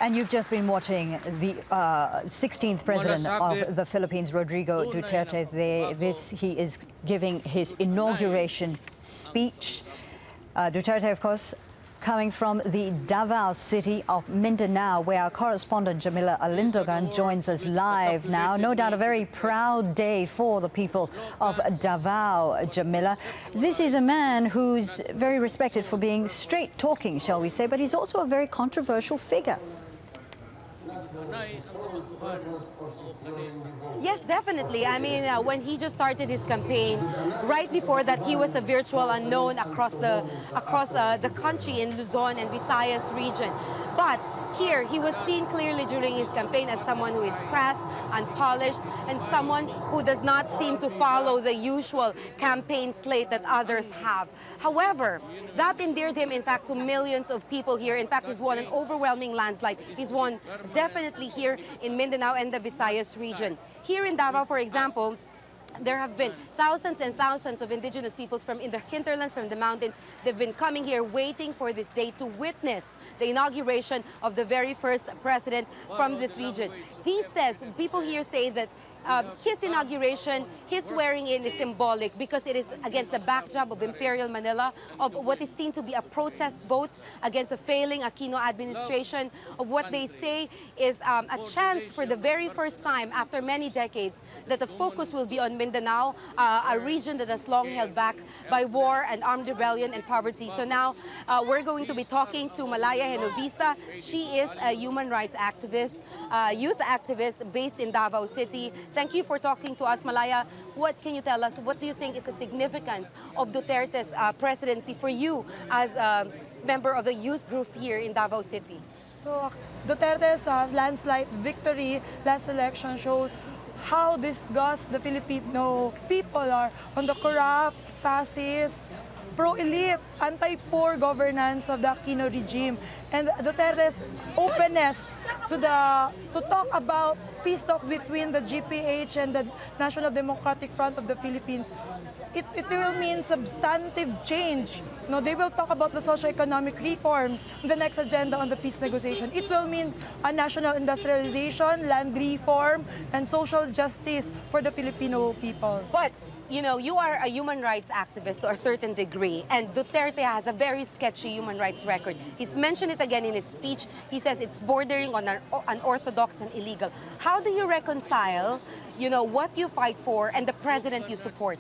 And you've just been watching the 16th president of the Philippines, Rodrigo Duterte. He is giving his inauguration speech. Duterte, of course, coming from the Davao City of Mindanao, where our correspondent Jamela Alindogan joins us live now. No doubt a very proud day for the people of Davao, Jamela. This is a man who's very respected for being straight-talking, shall we say, but he's also a very controversial figure. Yes, definitely. I mean, when he just started his campaign, right before that, he was a virtual unknown across the country in Luzon and Visayas region. But here, he was seen clearly during his campaign as someone who is crass, unpolished, and someone who does not seem to follow the usual campaign slate that others have. However, that endeared him, in fact, to millions of people here. In fact, he's won an overwhelming landslide. He's won definitely here in Mindanao and the Visayas region. Here in Davao, for example, there have been thousands and thousands of indigenous peoples from in the hinterlands, from the mountains. They've been coming here waiting for this day to witness the inauguration of the very first president from this region. People here say that his inauguration, his swearing in is symbolic because it is against the backdrop of Imperial Manila, of what is seen to be a protest vote against a failing Aquino administration, of what they say is a chance for the very first time after many decades that the focus will be on Mindanao, a region that has long held back by war and armed rebellion and poverty. So now we're going to be talking to Malaya Genovesa. She is a human rights activist, youth activist based in Davao City. Thank you for talking to us, Malaya. What can you tell us? What do you think is the significance of Duterte's presidency for you as a member of the youth group here in Davao City? So Duterte's landslide victory last election shows how disgusted the Filipino people are on the corrupt, fascist, pro-elite, anti-poor governance of the Aquino regime. And Duterte's openness to talk about peace talks between the GPH and the National Democratic Front of the Philippines, it will mean substantive change. No, they will talk about the socio-economic reforms, the next agenda on the peace negotiation. It will mean a national industrialization, land reform, and social justice for the Filipino people. But you know, you are a human rights activist to a certain degree, and Duterte has a very sketchy human rights record. He's mentioned it again in his speech. He says it's bordering on unorthodox and illegal. How do you reconcile, you know, what you fight for and the president you support?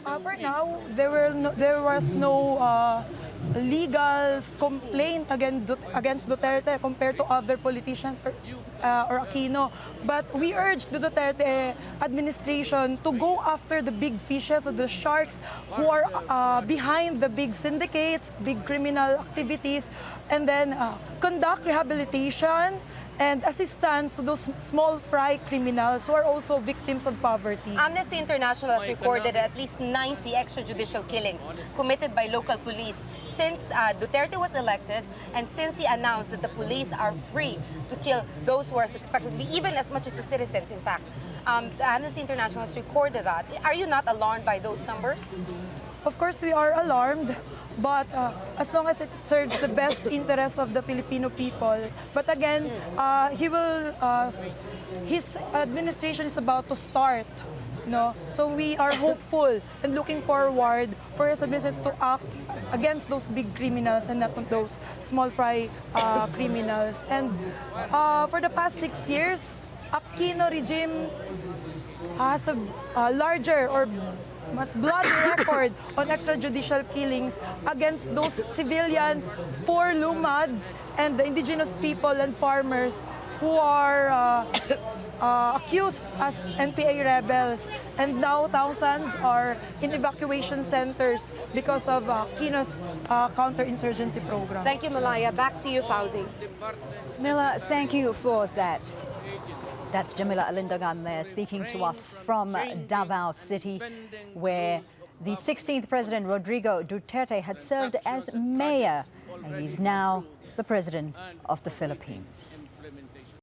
For now, there was no legal complaint against Duterte compared to other politicians or Aquino. But we urge the Duterte administration to go after the big fishes or the sharks who are behind the big syndicates, big criminal activities, and then conduct rehabilitation and assistance to those small fry criminals who are also victims of poverty. Amnesty International has recorded at least 90 extrajudicial killings committed by local police since Duterte was elected and since he announced that the police are free to kill those who are suspected to be, even as much as the citizens, in fact. Amnesty International has recorded that. Are you not alarmed by those numbers? Of course, we are alarmed, but as long as it serves the best interests of the Filipino people. But again, his administration is about to start. No? So we are hopeful and looking forward for his administration to act against those big criminals and not those small fry criminals. And for the past 6 years, Aquino regime has a larger or mas bloody record on extrajudicial killings against those civilians, poor lumads, and the indigenous people and farmers who are accused as NPA rebels. And now thousands are in evacuation centers because of Aquino's counterinsurgency program. Thank you, Malaya. Back to you, Fauzi. Mila, thank you for that. That's Jamela Alindogan there speaking to us from Davao City, where the 16th President Rodrigo Duterte had served as mayor, and he's now the President of the Philippines.